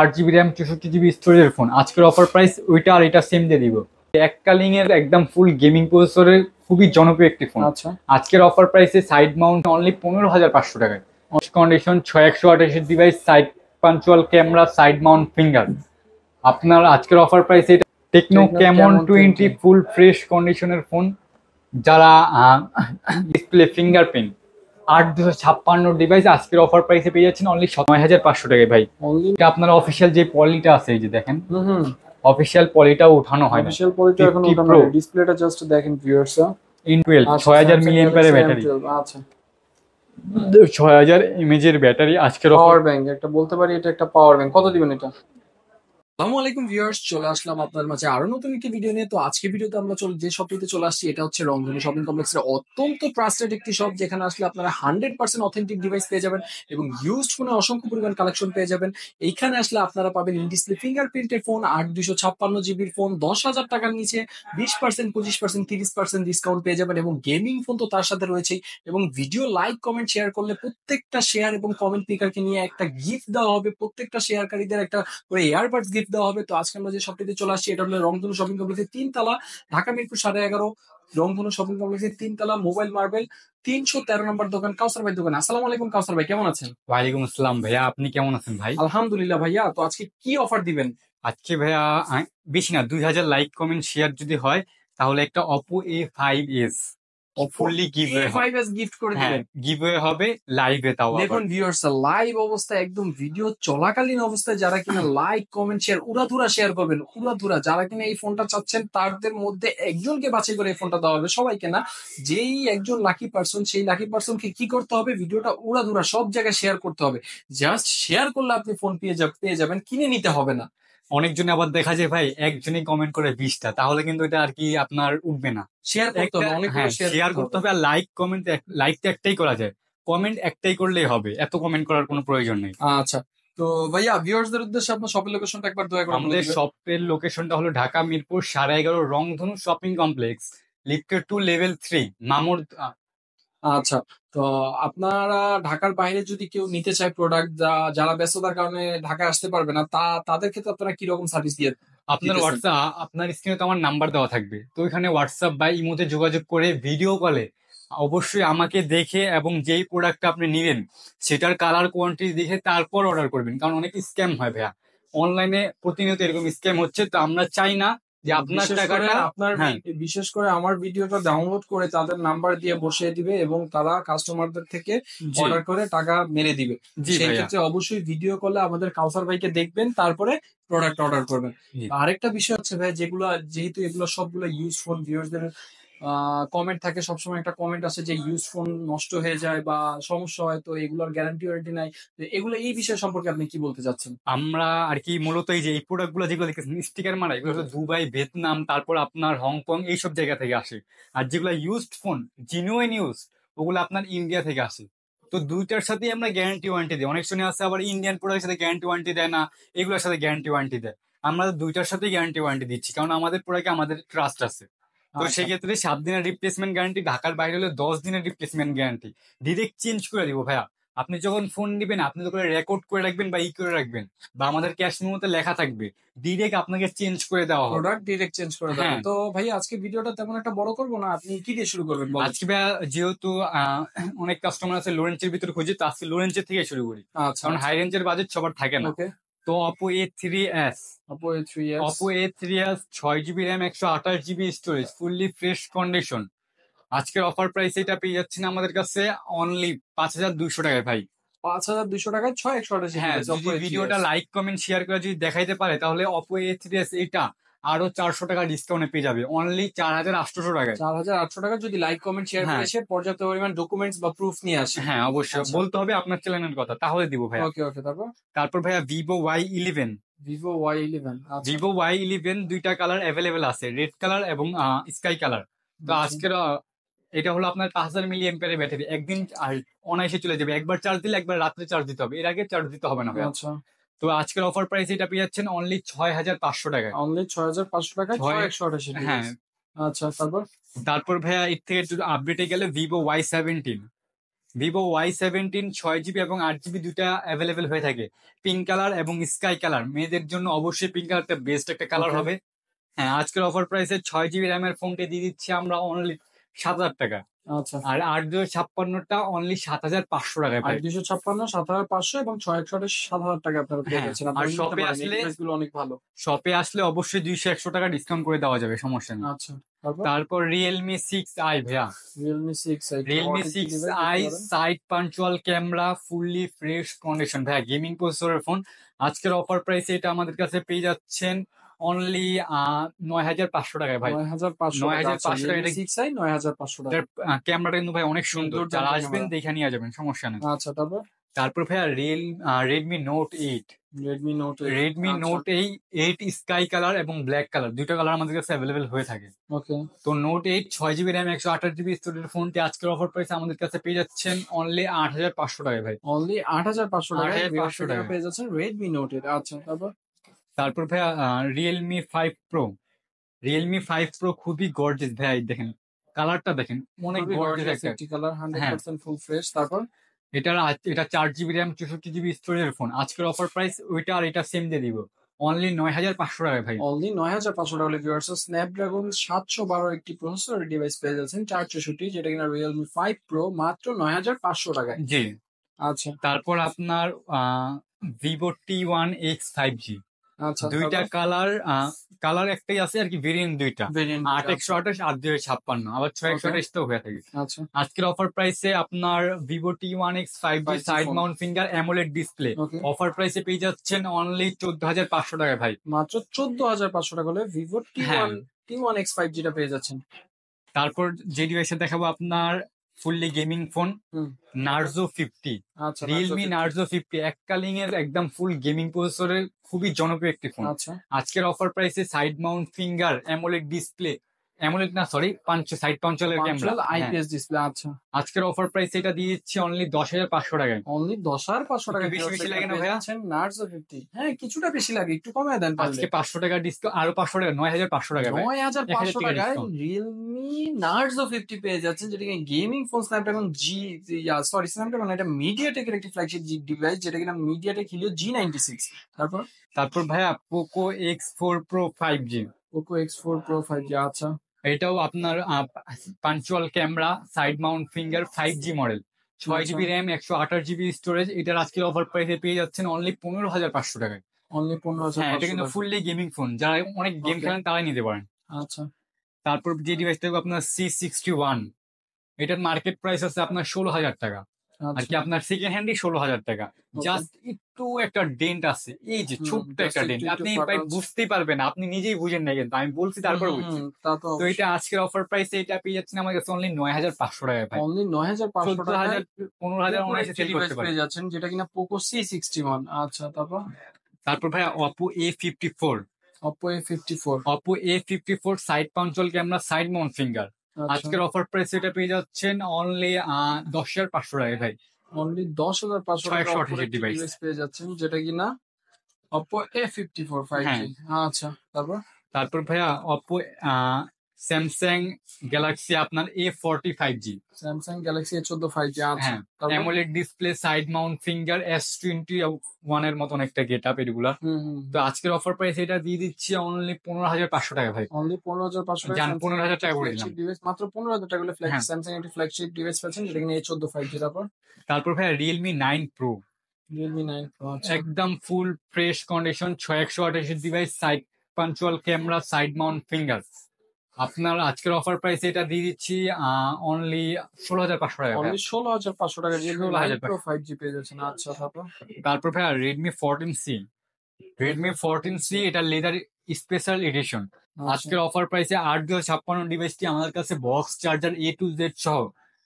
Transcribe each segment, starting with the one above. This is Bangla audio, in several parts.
8 GB র্যাম 64 GB স্টোরেজের ফোন। আজকের অফার প্রাইস ওইটা আর এটা সেম দিয়ে দিব। এককালীন এর একদম ফুল গেমিং প্রসেসরের খুবই জনপ্রিয় একটি ফোন। আচ্ছা, আজকের অফার প্রাইসে সাইড মাউন্ট অনলি 15,500 টাকায়। Condition 6128 device, side punctual camera, side Mount finger. আপনার আজকের অফার প্রাইসে টেকনো ক্যামন 20 ফুল ফ্রেশ কন্ডিশনের ফোন, যারা ডিসপ্লে ফিঙ্গারপ্রিন্ট 8256 ডিভাইস আজকের অফার প্রাইসে পেয়ে যাচ্ছেন অনলি 9500 টাকায় ভাই। এটা আপনার অফিসিয়াল যে পলিটা আছে, এই যে দেখেন অফিসিয়াল পলিটাও উঠানো হয় না। অফিশিয়াল পলিটা এখন উঠানো হয়, ডিসপ্লেটা জাস্ট দেখেন ভিউয়ার্স। ইনটেল 6000 মিলিঅ্যাম্পিয়ারের ব্যাটারি, আচ্ছা 6000 এমএএইচ ব্যাটারি। আজকের পাওয়ার ব্যাংক একটা বলতে পারি, এটা একটা পাওয়ার ব্যাংক। কত দিবেন এটা? আসসালামু আলাইকুম ভিউয়ার্স, চলে আসলাম আপনাদের মাঝে আরো নতুন একটি ভিডিও নিয়ে। তো আজকে ভিডিওতে আমরা যে শপটিতে চলে আসছি, এটা হচ্ছে রংধনু শপিং কমপ্লেক্সের অত্যন্ত ট্রাস্টেড একটি শপ, যেখানে আসলে আপনারা 100% অথেন্টিক ডিভাইস পেয়ে যাবেন এবং ইউজড ফোনে অসংখ্য পরিমাণ কালেকশন পেয়ে যাবেন। এইখানে আসলে আপনারা পাবেন ইন ডিসপ্লে ফিঙ্গারপ্রিন্টের ফোন, 8256 জিবির ফোন 10,000 টাকার নিচে 20%, 25%, 30% ডিসকাউন্ট পেয়ে যাবেন। এবং গেমিং ফোন তো তার সাথে রয়েছেই। এবং ভিডিও লাইক কমেন্ট শেয়ার করলে প্রত্যেকটা শেয়ার এবং কমেন্ট পিকারকে নিয়ে একটা গিফট দেওয়া হবে, প্রত্যেকটা শেয়ারকারীদের একটা করে এয়ারবাডস গিফট দেওয়া হবে। তো আজকে আমরা যে শপটিতে চলে আসছি, এটা হলো রংধনু শপিং কমপ্লেক্সের 3 তলা, ঢাকা মিরপুর 11.5, রংধনু শপিং কমপ্লেক্সের 3 তলা, মোবাইল মার্বেল 313 নম্বর দোকান, কাউসার ভাই দোকান। আসসালামু আলাইকুম কাউসার ভাই, কেমন আছেন? ওয়ালাইকুম আসসালাম ভাইয়া, আপনি কেমন আছেন ভাই? আলহামদুলিল্লাহ ভাইয়া। তো আজকে কি অফার দিবেন? আজকে ভাইয়া বেশি না, 2000 লাইক কমেন্ট শেয়ার যদি হয় তাহলে একটা Oppo A5s fully giveaway gift করে দিবেন। গিভওয়ে হবে লাইভে। তাও দেখুন ভিউয়ার্স, লাইভ অবস্থায় একদম ভিডিও চলাকালীন অবস্থায় যারা কিনা লাইক কমেন্ট শেয়ার উড়াধুরা শেয়ার করবেন, উড়াধুরা যারা কিনা এই ফোনটা চাচ্ছেন, তাদের মধ্যে একজনকে বাছাই করে এই ফোনটা দেওয়া হবে। সবাইকে না, যেই একজন লাকি পার্সন, সেই লাকি পার্সনকে কি করতে হবে, ভিডিওটা উড়াধুরা সব জায়গায় শেয়ার করতে হবে। জাস্ট শেয়ার করলে আপনি ফোন পেয়ে যাবেন, কিনে নিতে হবে না। অনেকজনে আবার দেখা যায় ভাই একজনই কমেন্ট করে 20টা, তাহলে কিন্তু এটা আর কি আপনার উঠবে না। শেয়ার করতে হবে, অনেক শেয়ার করতে হবে। আর লাইক কমেন্ট, লাইক তো একটাই করা যায়, কমেন্ট একটাই করলেই হবে, এত কমেন্ট করার কোনো প্রয়োজন নেই। আচ্ছা, তো ভাইয়া ভিউয়ার্সদের উদ্দেশ্যে আপনার শপের লোকেশনটা একবার দয়া করে আমাদের শপের লোকেশনটা হলো ঢাকা মিরপুর 11.5, রংধনু শপিং কমপ্লেক্স, লিফটেড 2 লেভেল 3 মামুর। আচ্ছা, তো আপনারা ঢাকার বাইরে যদি কেউ নিতে চায় প্রোডাক্ট, যারা ব্যস্ততার কারণে ঢাকায় আসতে পারবে না, তাদের ক্ষেত্রে আপনারা কি রকম সার্ভিস দিয়ে আপনার হোয়াটসঅ্যাপ, আপনার স্ক্রিনে তো আমার নাম্বার দেওয়া থাকবে, তো ওইখানে হোয়াটসঅ্যাপ বা ইমোতে যোগাযোগ করে ভিডিও কলে অবশ্যই আমাকে দেখে এবং যেই প্রোডাক্টটা আপনি নেবেন সেটার কালার কোয়ান্টিটি দেখে তারপর অর্ডার করবেন। কারণ অনেক স্ক্যাম হয় ভাইয়া, অনলাইনে প্রতিনিয়ত এরকম স্ক্যাম হচ্ছে। তো আমরা চাই না যে আপনার টাকাটা বিশেষ করে আমার ভিডিওটা ডাউনলোড করে তাদের নাম্বার দিয়ে বসিয়ে দিবে এবং তারা কাস্টমারদের থেকে অর্ডার করে টাকা মেরে দিবে। সেই ক্ষেত্রে অবশ্যই ভিডিও কলে আমাদের কাউসার ভাইকে দেখবেন, তারপরে প্রোডাক্ট অর্ডার করবেন। আরেকটা বিষয় হচ্ছে ভাই, যেহেতু এগুলো সবগুলো ইউজ ফোন, ভিউয়ারদের কমেন্ট থাকে সবসময়, একটা কমেন্ট আছে যে ইউজ ফোন নষ্ট হয়ে যায় বা সমস্যা হয়, তো এগুলোর গ্যারান্টি ওয়ারেন্টি নাই। এগুলো এই বিষয় সম্পর্কে আপনি কি বলতে চাচ্ছেন? আমরা আর কি মূলত এই যে এই প্রোডাক্ট গুলো যেগুলো দেখেছেন স্টিকার মারা, এগুলো হলো দুবাই, ভিয়েতনাম, তারপর আপনার হংকং, এইসব জায়গা থেকে আসে। আর যেগুলো ইউজড ফোন, জিনুইন ইউজ, ওগুলো আপনার ইন্ডিয়া থেকে আসে। তো দুইটার সাথেই আমরা গ্যারান্টি ওয়ারেন্টি দিই। অনেক সময় আছে আবার ইন্ডিয়ান প্রোডাক্টের সাথে গ্যারান্টি ওয়ারেন্টি দেয় না, এগুলোর সাথে গ্যারান্টি ওয়ারেন্টি দেয়। আমরা দুইটার সাথেই গ্যারান্টি ওয়ারেন্টি দিচ্ছি, কারণ আমাদের প্রোডাক্টে আমাদের ট্রাস্ট আছে। তো সেই ক্ষেত্রে 7 দিনের রিপ্লেসমেন্ট গ্যারান্টি, ঢাকার বাইরে হলে 10 দিনের রিপ্লেসমেন্ট গ্যারান্টি। ডিরেক্ট চেঞ্জ করে দিব ভাইয়া। আপনি যখন ফোন নিবেন আপনি তো করে রেকর্ড করে রাখবেন বা করে রাখবেন, বা আমাদের ক্যাশ মেমোতে লেখা থাকবে, ডিরেক্ট আপনাকে চেঞ্জ করে দেওয়া হবে, প্রোডাক্ট ডিরেক্ট চেঞ্জ করে দেওয়া হবে। তো ভাই আজকে ভিডিওটা তেমন একটা বড় করব না, আপনি কি দিয়ে শুরু করবেন বলেন? আজকে ভাইয়া যেহেতু অনেক কাস্টমার আছে লোরেন্সের ভিতরে খুঁজে, তো আজকে লোরেন্সের থেকে শুরু করি। আচ্ছা, কারণ হাই রেঞ্জের বাজেট সবার থাকে না। তো Oppo A3s, Oppo A3s 6 GB RAM 128 GB storage, fully fresh condition. আজকের অফার প্রাইস এটা পেয়ে যাচ্ছেন আমাদের কাছে অনলি 5200 টাকায় ভাই। 5200 টাকায় 6128 হ্যাঁ, যদি ভিডিওটা লাইক কমেন্ট শেয়ার করে যদি দেখাইতে পারে তাহলে Oppo A3s এটা আরো 400 টাকা ডিসকাউন্টে পেয়ে যাবে অনলি 4800 টাকায়। 4800 টাকা যদি লাইক কমেন্ট শেয়ার করে এসে পর্যাপ্ত পরিমাণ ডকুমেন্টস বা প্রুফ নিয়ে আসে। হ্যাঁ অবশ্যই বলতে হবে আপনার চ্যানেলের কথা, তাহলে দিব ভাই। ওকে, তারপর ভাইয়া Vivo Y11, Vivo Y11 দুইটা কালার অ্যাভেলেবেল আছে, রেড কালার এবং স্কাই কালার। তো আজকের এটা হলো আপনার 5000 মিলিঅ্যাম্পিয়ারের ব্যাটারি, একদিন আর অনায়াসে চলে যাবে। একবার চার্জ দিলে একবার রাত্রে চার্জ দিতে হবে, এর আগে চার্জ দিতে হবে না ভাই। আচ্ছা, তো আজকের অফার প্রাইস এটা পেয়ে যাচ্ছেন অনলি 6500 টাকায়। অনলি 6500 টাকায় 6128। হ্যাঁ, আচ্ছা, তারপর ভাইয়া এর থেকে একটু আপডেটে গেলে Vivo Y17, Vivo Y17 6 GB এবং 8 জিবি দুইটা অ্যাভেলেবেল হয়ে থাকে। পিঙ্ক কালার এবং স্কাই কালার, মেয়েদের জন্য অবশ্যই পিঙ্ক কালারটা বেস্ট একটা কালার ওকে। হবে। হ্যাঁ, আজকের অফার প্রাইসে 6 জিবি র্যামের ফোনটি দিয়ে দিচ্ছি আমরা অনলি 7,000 টাকা। আচ্ছা, আর 8 256টা অনলি 7,500 টাকায় ভাই। 8 256 7,500 এবং 6 128 7,000 টাকা আপনারা পেয়ে হ্যাঁ, যাচ্ছেন। আর আপনারা নিতে শপে পারেন, এই আসলে ডিভাইসগুলো অনেক ভালো। অবশ্যই 200 100 টাকা ডিসকাউন্ট করে দেওয়া যাবে, সমস্যা নেই। আচ্ছা, তারপর তারপর রিয়েলমি 6i ভাইয়া। Realme 6 এটা রিয়েলমি অনেক কি সিক্স ডিভাইস দেখতে আই পারেন। Side punctual camera, fully fresh condition ভাইয়া, গেমিং প্রসেসরের ফোন। আজকের অফার প্রাইসে এটা আমাদের কাছে পেয়ে যাচ্ছেন অনলি 9,500 টাকায় ভাই। 9,500 নয় টাকা। হাজার আচ্ছা, পাঁচশো টাকা Realme 6i 9,500 টাকা। এটার ক্যামেরাটা কিন্তু ভাই অনেক সুন্দর, যারা দুর্দান্ত আসবেন ক্যামেরা। দেখে নিয়ে যাবেন, সমস্যা নেই। আচ্ছা, তারপর তারপর ভাইয়া Redmi note 8। Redmi Note 8 Redmi আচ্ছা, নোট এই 8 স্কাই কালার এবং ব্ল্যাক কালার, দুইটা কালার আমাদের কাছে অ্যাভেলেবেল হয়ে থাকে। ওকে। তো note 8 6 GB RAM 128 GB storage ফোনটি আজকের অফার প্রাইসে আমাদের কাছে পেয়ে যাচ্ছেন অনলি 8,500 টাকায় ভাই। অনলি 8,500 আট টাকায় হাজার ভিউয়ার্স পাঁচশো এখানে টাকা পেয়ে যাচ্ছেন Redmi Note 8 আচ্ছা, তারপর তারপর ভাইয়া রিয়েলমি 5 প্রো খুবই গর্জিয়াস ভাইয়া, এই দেখেন কালারটা দেখেন, অনেক খুবই গর্জিয়াস গর্জিয়াস একটা। একটি কালার, হ্যাঁ, 100% ফুল ফ্রেশ। তারপর এটা 4 জিবি র্যাম 64 জিবি স্টোরেজের ফোন। আজকের অফার প্রাইস ওইটা আর এটা সেম দিয়ে দিব, অনলি 9,500 টাকায় ভাই। অনলি 9,500 টাকা হলে ভিউয়ার্স স্ন্যাপড্রাগন 712 একটি প্রসেসর ডিভাইস পেয়ে যাচ্ছেন 464, যেটা কিনা Realme 5 Pro মাত্র 9,500 টাকায়। জি। আচ্ছা, তারপর আপনার Vivo T1X 5G, আচ্ছা, দুইটা তারপর কালার। কালার একটাই আছে আর কি, ভেরিয়েন্ট দুইটা, ভেরিয়েন্ট 8 128 8 256, আবার 6 ওকে। 128 তো হয়ে থাকে। আচ্ছা, আজকের অফার প্রাইসে আপনার Vivo T1X 5G 5G side phone Mount finger AMOLED display ওকে। অফার প্রাইসে পেয়ে যাচ্ছেন অনলি 14,500 টাকায় ভাই। মাত্র 14,500 টাকা হলে Vivo হ্যাঁ, T1X 5G টা পেয়ে যাচ্ছেন। তারপর যে ডিভাইসে দেখাবো আপনার ফুললি গেমিং ফোন, হুম, তারপর নার্জো 50। আচ্ছা, Narzo রিয়েলমি 50 নার্জো 50 এককালীন এর একদম ফুল গেমিং প্রসেসরের খুবই জনপ্রিয় একটি ফোন। আচ্ছা, আজকের অফার প্রাইসে side Mount finger AMOLED display, AMOLED না সরি সাইড পাঞ্চুয়ালের ক্যামেরা। পাঞ্চুয়াল হ্যাঁ, আইপিএস ডিসপ্লে আচ্ছা। আজকের অফার প্রাইসে এটা দিয়ে দিচ্ছি অনলি 10,500 টাকায়। অনলি 10,500 একটু টাকা বেশি ভিউয়ার্স বেশি এখানে লাগে না পেয়ে ভাইয়া? যাচ্ছেন Narzo 50। হ্যাঁ, কিছুটা বেশি লাগে, একটু কমায় দেন পারলে। আজকে 500 টাকা ডিসকাউন্ট, আরো 500 টাকা, 9,500 টাকা ভাই। 1,000 9,500 টাকা টাকায় ডিসকাউন্ট। রিয়েলমি নার্জো 50 পেয়ে যাচ্ছেন, যেটা কিনা gaming phone Snapdragon sorry Snapdragon এটা মিডিয়াটেকের একটি ফ্ল্যাগশিপ ডিভাইস, যেটা কিনা মিডিয়াটেক হিলিও G96। তারপর তারপর ভাইয়া Poco X4 Pro 5G, Poco X4 Pro 5G আচ্ছা, এটাও আপনার punctual camera, side Mount finger, 5G model, ছয় আচ্ছা, জিবি র্যাম 128 জিবি স্টোরেজ। এটার আজকের অফার প্রাইসে পেয়ে যাচ্ছেন অনলি 15,500 টাকায়। অনলি হ্যাঁ, এটা 15,500 কিন্তু টাকা। ফুললি গেমিং ফোন, যারা অনেক গেম ওকে, খেলেন তারাই নিতে পারেন। আচ্ছা, তারপর যে ডিভাইসটা দেখবো আপনার C61, এটার মার্কেট প্রাইস আছে আপনার 16,000 টাকা। আর আচ্ছা, কি আপনার সেকেন্ড হ্যান্ডই 16,000 টাকা। ওকে। জাস্ট একটু একটা ডেন্ট আছে, এই যে হুম, ছোট্ট জাস্ট একটা একটু ডেন্ট, একটু আপনি ফাটা ভাই আছে। বুঝতেই পারবেন না, আপনি নিজেই বুঝেন না, কিন্তু আমি বলছি তারপর বুঝছি। তা তো তো এটা অবশ্যই। আজকের অফার প্রাইসে এটা পেয়ে যাচ্ছেন আমার কাছে অনলি 9,500 টাকায় ভাই। অনলি 9,500 টাকায় 14,000 15,000 Poco অনায়াসে একটি সেল ডিভাইস করতে পারে। পেয়ে যাচ্ছেন, যেটা কিনা Poco C61 আচ্ছা, তারপর তারপর ভাই Oppo A54 Oppo A54 side punctual camera, side Mount finger. আচ্ছা, আজকের অফার প্রাইস এটা পেয়ে যাচ্ছেন অনলি 10,500 টাকায় ভাই। অনলি 10,500 টাকা ছয় Oppo আঠাশের একটি ডিভাইস। ডিভাইস পেয়ে যাচ্ছেন, যেটা কিনা Oppo A54 5G হ্যাঁ, আচ্ছা, তারপর তারপর ভাইয়া স্যামসাং গ্যালাক্সি আপনার A40 5G। Samsung Galaxy A14 5G আচ্ছা, হ্যাঁ, তারপর AMOLED display, side Mount finger, S21 এর মতন একটা গেট আপ এগুলা। হুম, হুম, তো আজকের অফার প্রাইস এটা দিয়ে দিচ্ছি অনলি 15,500 টাকা ভাই। অনলি 15,500 টাকা যান, স্যামসাং এর 15,000 একটি টাকা করে দিলাম। ফ্ল্যাগশিপ ডিভাইস, মাত্র 15,000 টাকা হলে হ্যাঁ, স্যামসাং একটি ফ্ল্যাগশিপ ডিভাইস পাচ্ছেন, যেটা কিনা A14 5G। তারপর তারপর ভাইয়া Realme 9 Pro, Realme 9 Pro আচ্ছা, একদম full fresh condition, 128 device, side punctual camera, side Mount finger. আপনার আজকের অফার প্রাইস এটা দিয়ে দিচ্ছি অনলি 16,500 টাকা ভাইয়া। অনলি 16,500 টাকা Realme 9 Pro 16,500। 5G পেয়ে যাচ্ছেন আচ্ছা, তারপর তারপর ভাইয়া Redmi 14C, এটা লেদার স্পেশাল এডিশন। আচ্ছা, আজকের অফার প্রাইসে 8,256 ডিভাইসটি আমাদের কাছে box charger A to Z সহ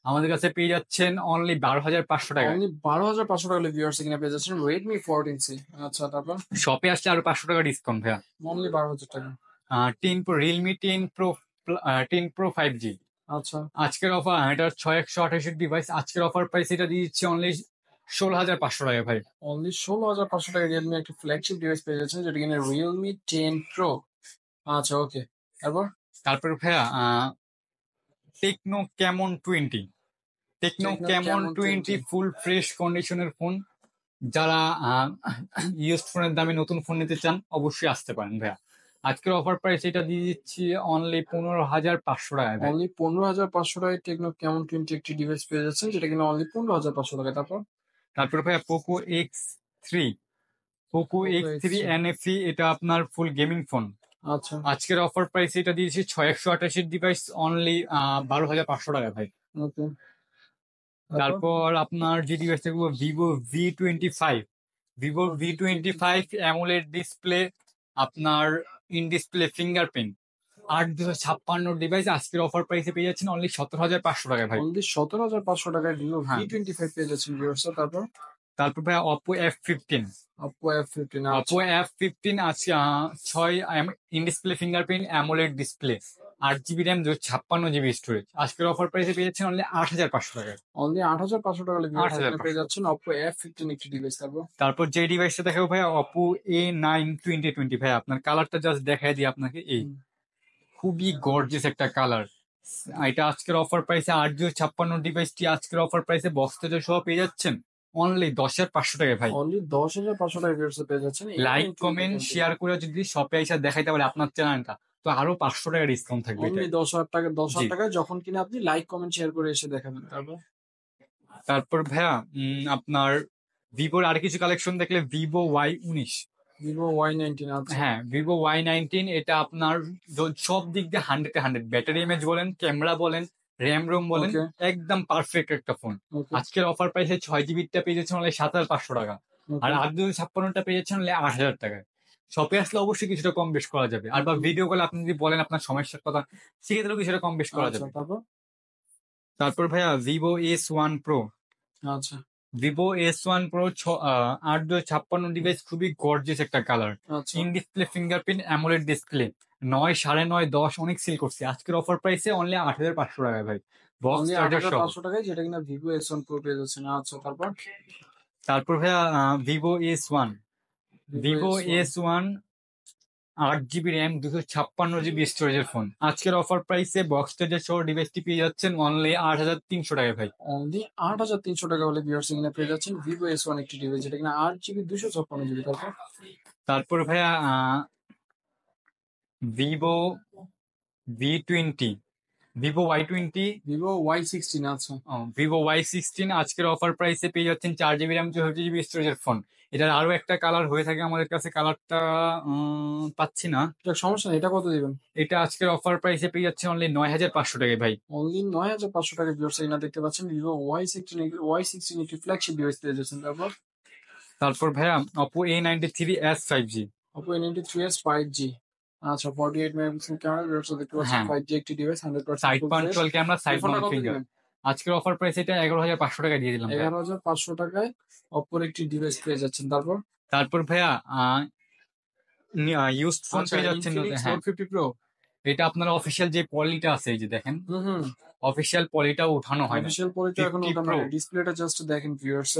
আমাদের কাছে পেয়ে যাচ্ছেন অনলি 12,500 টাকায়। অনলি 12,500 টাকা হলে ভিউয়ার্স এখানে পেয়ে যাচ্ছেন Redmi 14C আচ্ছা, তারপর শপে আসলে আরো 500 টাকা ডিসকাউন্ট ভাইয়া। অনলি 12,000 টাকা 10 Pro Realme 10 Pro 5G। আচ্ছা, আজকের অফার, এটা 6 128 ডিভাইস। আজকের অফার প্রাইস এটা দিয়ে দিচ্ছি অনলি 16,500 টাকা ভাই। অনলি 16,500 টাকা রিয়েলমি একটি ফ্ল্যাগশিপ ডিভাইস পেয়ে যাচ্ছেন, যেটা কিনা Realme 10 Pro আচ্ছা, ওকে। তারপর তারপর ভাইয়া Tecno Camon 20, Tecno Tecno Camon Camon 20 20। Full fresh কন্ডিশনের ফোন। যারা ইউজড ফোনের দামে নতুন ফোন নিতে চান অবশ্যই আসতে পারেন ভাইয়া। আজকের অফার প্রাইস এটা দিয়ে দিচ্ছি অনলি 15,500 টাকায় ভাই। অনলি 15,500 টাকায় টেকনো কেমন 20 একটি ডিভাইস পেয়ে যাচ্ছেন, যেটা কিনা অনলি 15,500 টাকায়। তারপর ভাইয়া three Poco Poco X3 X3। এনএফি, এটা আপনার ফুল গেমিং ফোন। আচ্ছা, আজকের অফার প্রাইস এটা দিয়েছি 628 ডিভাইস অনলি 12,500 টাকা ভাই। ওকে। তারপর আপনার যে ডিভাইস থাকবো Vivo V twenty five AMOLED display, আপনার ইন ডিসপ্লে ফিঙ্গারপ্রিন্ট 8,256 ডিভাইস আজকের অফার প্রাইসে পেয়ে যাচ্ছেন অনলি 17,500 টাকায় ভাই। অনলি 17,500 টাকায় ভিভো হ্যাঁ। V25 পেয়ে যাচ্ছেন ভিউয়ার্স। তারপর ভাই Oppo F15। Oppo F15। Oppo F15 আছে 6 in display fingerprint AMOLED display, 8 GB RAM 256 GB storage আজকের অফার প্রাইসে পেয়ে যাচ্ছেন অনলি 8,500 টাকায়। অনলি 8,500 টাকা ভিউয়ার্স এখানে 8,500। পেয়ে যাচ্ছেন Oppo F15 একটি ডিভাইস। তারপর যে ডিভাইসটা দেখাবো ভাই অপো A9 2020 ভাই, আপনার কালারটা জাস্ট দেখাই দিই আপনাকে। এই খুবই গর্জিয়াস একটা কালার। এটা আজকের অফার প্রাইসে 8,256 ডিভাইসটি আজকের অফার প্রাইসে বক্স চার্জার সহ পেয়ে যাচ্ছেন অনলি 10,500 টাকায় ভাই। অনলি 10,500 টাকা ভিউয়ার্স পেয়ে যাচ্ছেন। লাইক কমেন্ট শেয়ার করে যদি শপে এসে দেখাইতে পারে আপনার চ্যানেলটা, তো আরো 500 টাকা ডিসকাউন্ট থাকবে অনলি এটায়। 10,000 টাকা, 10,000 জি। টাকায় যখন কিনা আপনি লাইক কমেন্ট শেয়ার করে এসে দেখাবেন। তারপর ভাইয়া আপনার ভিভোর আর কিছু কালেকশন দেখলে ভিভো Y19। Vivo Y19। আচ্ছা, হ্যাঁ, ভিভো Y19 এটা আপনার সব দিক দিয়ে 100-100, ব্যাটারি ইমেজ বলেন, ক্যামেরা বলেন, র্যাম রোম বলেন, ওকে একদম পারফেক্ট একটা ফোন। ওকে আজকের অফার প্রাইসে 6 জিবিটা পেয়ে যাচ্ছেন অনলি 7,500 টাকা, আর ওকে। 8,256টা পেয়ে যাচ্ছেন অনলি 8,000 টাকায়। শপে আসলে অবশ্যই কিছুটা কম বেশ করা যাবে, আর বা ভিডিও কলে আপনি যদি বলেন আপনার সমস্যার কথা, সেক্ষেত্রেও কিছুটা কম বেশ করা আচ্ছা, যাবে। তারপর ভাইয়া ভিভো S1 Pro। আচ্ছা ভিভো S1 Pro 8,256 ডিভাইস, খুবই গর্জিয়াস একটা কালার, আচ্ছা। In display fingerprint AMOLED display, 9, 9.5, 10 অনেক সেল করছে। আজকের অফার প্রাইসে অনলি 8,500 টাকায় ভাই, বক্স অনলি চার্জার সহ। 8,500 টাকায়, যেটা কিনা ভিভো S1 Pro পেয়ে যাচ্ছেন। আচ্ছা, তারপর ভাইয়া Vivo Vivo S1। S one 8 GB RAM 256 GB স্টোরেজের ফোন। আজকের অফার প্রাইসে বক্স চার্জার সহ ডিভাইসটি পেয়ে যাচ্ছেন অনলি 8,300 টাকায় ভাই। অনলি 8,300 টাকা হলে ভিউয়ার্স এখানে পেয়ে যাচ্ছেন ভিভো S1 একটি ডিভাইস, যেটা কিনা 8 জিবি 256 জিবি। তারপর ভাইয়া Vivo V20, Vivo Y20, Vivo Y16। আচ্ছা, ভিভো Y16 আজকের অফার প্রাইসে পেয়ে যাচ্ছেন 4 জিবি র্যাম 64 জিবি স্টোরেজের ফোন। এটার আরো একটা কালার হয়ে থাকে আমাদের কাছে, কালারটা পাচ্ছি না। এটা সমস্যা নেই, এটা কত দিবেন? এটা আজকের অফার প্রাইসে পেয়ে যাচ্ছে অনলি 9,500 টাকায় ভাই। অনলি 9,500 টাকা ভিউয়ার্স এখানে দেখতে পাচ্ছেন ভিভো Y16 একটি ফ্ল্যাগশিপ ডিভাইস পেয়ে যাচ্ছেন। তারপর ভাইয়া Oppo A93s 5G। Oppo A93s 5G। আচ্ছা, 48 মেগাপিক্সেল ক্যামেরা ভিউয়ার্স দেখতে পাচ্ছেন, হ্যাঁ, 5G একটি device, 100% side full fresh. Control camera, এই সাইড ফোনটা মাউন্ট কত ফিঙ্গার। দিবেন? আজকের অফার প্রাইস এটা 11,500 টাকা দিয়ে দিলাম ভাইয়া। 11,500 টাকায় Oppo একটি ডিভাইস পেয়ে যাচ্ছেন। তারপর ভাইয়া ইউজড ফোন আচ্ছা, পেয়ে যাচ্ছেন। Infinix হ্যাঁ, Note 50 Pro। এটা আপনার অফিসিয়াল যে পলিটা আছে, এই যে দেখেন, হুম। অফিসিয়াল পলিটাও উঠানো হয় না। অফিসিয়াল পরিচয় এখন 50 ওঠানো Pro, হয়। ডিসপ্লেটা জাস্ট দেখেন ভিউয়ার্স,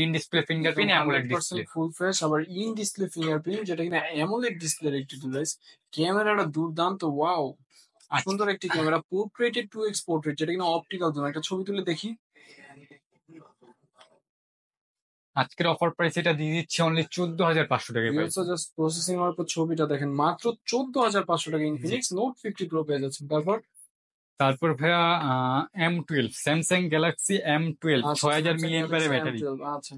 ইন ডিসপ্লে একদম fingerprint AMOLED 100% display. Full fresh, আবার ইন ডিসপ্লে ফিঙ্গারপ্রিন্ট, যেটা কিনা অ্যামোলেড ডিসপ্লের একটি ডিভাইস। ক্যামেরাটা দুর্দান্ত, ওয়াও, সুন্দর একটি ক্যামেরা, পোর্ট্রেটেড 2x পোর্ট্রেট, যেটা কিনা অপটিক্যাল জুম। একটা ছবি তুলে দেখি। আজকের অফার প্রাইস এটা দিয়ে দিচ্ছে অনলি 14,500 টাকায় ভাই। ভিউয়ার্স জাস্ট প্রসেসিং হওয়ার পর ছবিটা দেখেন, মাত্র 14,500 টাকা ইনফিনিক্স নোট 50 প্রো পেয়ে যাচ্ছেন। তারপর ভাইয়া M12, Samsung Galaxy M12, 6,000 মিলিঅ্যাম্পিয়ারের battery, আচ্ছা,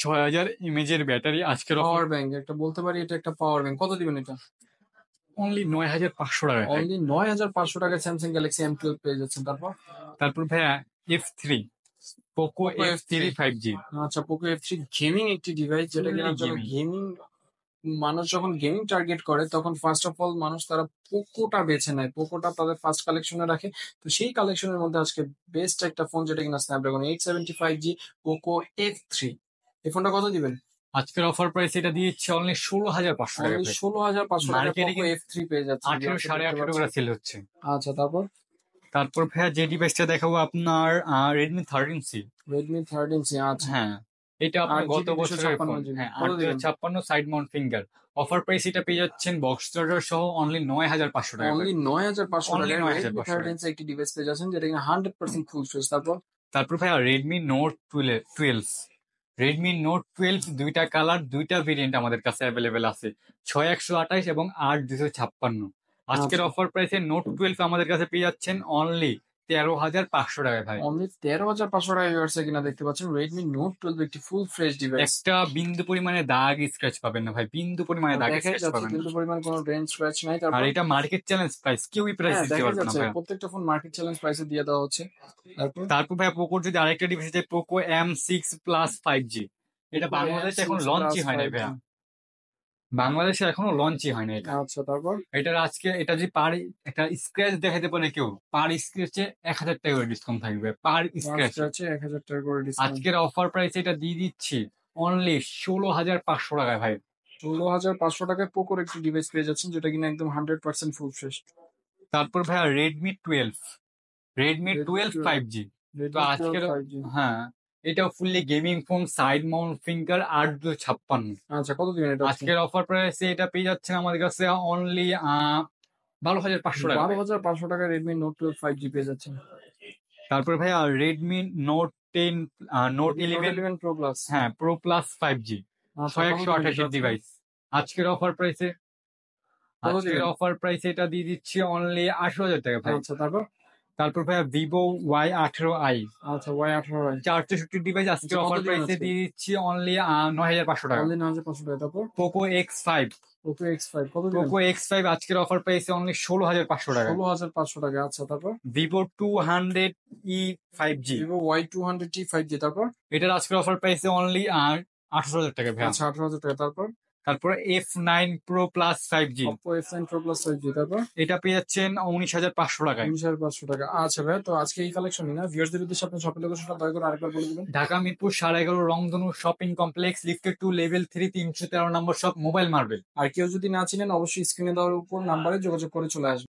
6,000 ইমেজের ব্যাটারি। আজকের পাওয়ার ব্যাংক একটা বলতে পারি, এটা একটা পাওয়ার ব্যাংক। কত দিবেন এটা? অনলি 9,500 টাকায় ভাই। অনলি 9,500 টাকায় স্যামসাং গ্যালাক্সি M12 পেয়ে যাচ্ছেন। তারপর ভাইয়া F3, Poco Poco F3 5G। আচ্ছা, পোকো F3 গেমিং একটি ডিভাইস, যেটা কিনা Gaming। গেমিং, মানুষ যখন গেমিং টার্গেট করে তখন ফার্স্ট অফ অল মানুষ তারা পোকোটা বেছে নেয়, পোকোটা তাদের ফার্স্ট কালেকশনে রাখে। তো সেই কালেকশনের মধ্যে আজকে বেস্ট একটা ফোন, যেটা কিনা স্ন্যাপড্রাগন 875G পোকো F3। এই ফোনটা কত দিবেন? আজকের অফার প্রাইস এটা দিচ্ছে অনলি 16,500 টাকা অনলি ভাই। 16,500 টাকা মার্কেটে পোকো F3 পেয়ে যাচ্ছে। 18, 18.5 করে সেল হচ্ছে। আচ্ছা, তারপর ভাইয়া যে ডিভাইসটা দেখাবো আপনার রেডমি 13C। Redmi 13C। আচ্ছা, হ্যাঁ, এটা আপনার গত 8 GB বছরের 256 ফোন। জিবি হ্যাঁ, কত দিবেন? 856 side Mount finger. Offer price এটা পেয়ে যাচ্ছেন বক্স চার্জার সহ অনলি ৯,৫০০ টাকা ভাই। অনলি ৯,৫০০ অনলি টাকায় রেডমি ৯,৫০০ টাকা। 13 একটি ডিভাইস পেয়ে যাচ্ছেন যেটা কিনা 100% ফুল ফ্রেশ। তারপর তারপর ভাইয়া রেডমি নোট 12। রেডমি নোট 12 দুইটা কালার, দুইটা ভেরিয়েন্ট আমাদের কাছে অ্যাভেলেবেল আছে, ৬,১২৮ এবং ৮,২৫৬। আজকের আচ্ছা, অফার প্রাইসে নোট 12 আমাদের কাছে পেয়ে যাচ্ছেন অনলি 13,৫০০ টাকায় ভাই। অনলি 13,৫০০ টাকায় ভিউয়ার্স কিনা দেখতে পাচ্ছেন রেডমি নোট 12 একটি ফুল ফ্রেশ ডিভাইস। একটা বিন্দু পরিমাণে দাগ স্ক্র্যাচ পাবেন না ভাই, বিন্দু পরিমাণে দাগ দেখাই স্ক্র্যাচ যাচ্ছে পাবেন না। কিন্তু পরিমাণ কোনো ড্রেন স্ক্র্যাচ নাই। আর তারপর এটা মার্কেট চ্যালেঞ্জ প্রাইস, কেউই প্রাইস হ্যাঁ, দিতে দেখাই পারবে না যাচ্ছে ভাইয়া। প্রত্যেকটা ফোন মার্কেট চ্যালেঞ্জ প্রাইসে দিয়ে দেওয়া হচ্ছে। তারপর তারপর ভাইয়া পোকোর যদি আরেকটা ডিভাইস আছে, পোকো M6 Plus 5G। এটা Poco বাংলাদেশে এখন M6 Plus লঞ্চই হয় নাই 5G। ভাইয়া, বাংলাদেশে এখনো লঞ্চই হয় না এটা। আচ্ছা, তারপর এটার আজকে এটা যদি পার একটা স্ক্র্যাচ দেখাতে পারে কেউ, পার স্ক্র্যাচে ১,০০০ টাকা করে ডিসকাউন্ট থাকবে পার মার্চ স্ক্র্যাচে। আছে ১,০০০ টাকা করে ডিসকাউন্ট। আজকের অফার প্রাইস এটা দিয়ে দিচ্ছি অনলি ১৬,৫০০ টাকায় ভাই। ১৬,৫০০ টাকায় পোকোর একটি ডিভাইস পেয়ে যাচ্ছেন যেটা কিনা একদম 100% ফুল ফ্রেশ। তারপর ভাইয়া Redmi Redmi twelve 12 five G. তো রেডমি 12 আজকের, 5G। হ্যাঁ, এটাও fully gaming phone, side Mount finger, ৮,২৫৬। আচ্ছা, কত দিবেন এটা আজকে? আজকের অফার প্রাইসে এটা পেয়ে যাচ্ছেন আমাদের কাছে অনলি ১২,৫০০ টাকা ভাই। ১২,৫০০ টাকায় রেডমি নোট 12 5G পেয়ে যাচ্ছেন। তারপর ভাইয়া Redmi note 10, note Redmi note 11, 11 pro plus. হ্যাঁ, প্রো প্লাস 5G, আচ্ছা, কত দিবেন এটা ৬,১২৮ আজকে? ডিভাইস। আজকের অফার প্রাইসে কত আজকের দিবেন? অফার প্রাইসে এটা দিয়ে দিচ্ছি অনলি ১৮,০০০ টাকা ভাই। আচ্ছা, তারপর তারপর ভাইয়া ভিভো Y18i, আচ্ছা, Y18 আই। ৪৬৪ ডিভাইস আচ্ছা, আজকের কত অফার দিবেন প্রাইসে আজকে? দিয়ে দিচ্ছি অনলি ৯,৫০০ টাকা। অনলি ৯,৫০০ টাকা। তারপর পোকো X5, Poco X5 কত দিবেন? আজকের অফার প্রাইসে অনলি ১৬,৫০০ টাকা। ১৬,৫০০ টাকা। আচ্ছা, তারপর Vivo 200e 5G, Vivo Y200T 5G। তারপর এটার আজকের অফার প্রাইসে অনলি ১৮,০০০ টাকা ভাইয়া। আচ্ছা, ১৮,০০০ টাকা। তারপর তারপর F9 Pro Plus 5G, Oppo F9 Pro Plus 5G। তারপর এটা পেয়ে যাচ্ছেন ১৯,৫০০ টাকায়। ১৯,৫০০ টাকা। আচ্ছা ভাই, তো আজকে এই কালেকশনই না ভিউয়ারদের উদ্দেশ্যে আপনার শপের লোকেশনটা দয়া করে আরেকবার বলে দিবেন। ঢাকা মিরপুর 11.৫ রংধনু শপিং কমপ্লেক্স, লিফটেড 2, লেভেল 3, ৩১৩ নম্বর শপ, মোবাইল মার্বেল। আর কেউ যদি না চিনেন অবশ্যই স্ক্রিনে দেওয়ার উপর নাম্বারে যোগাযোগ করে চলে আসবেন।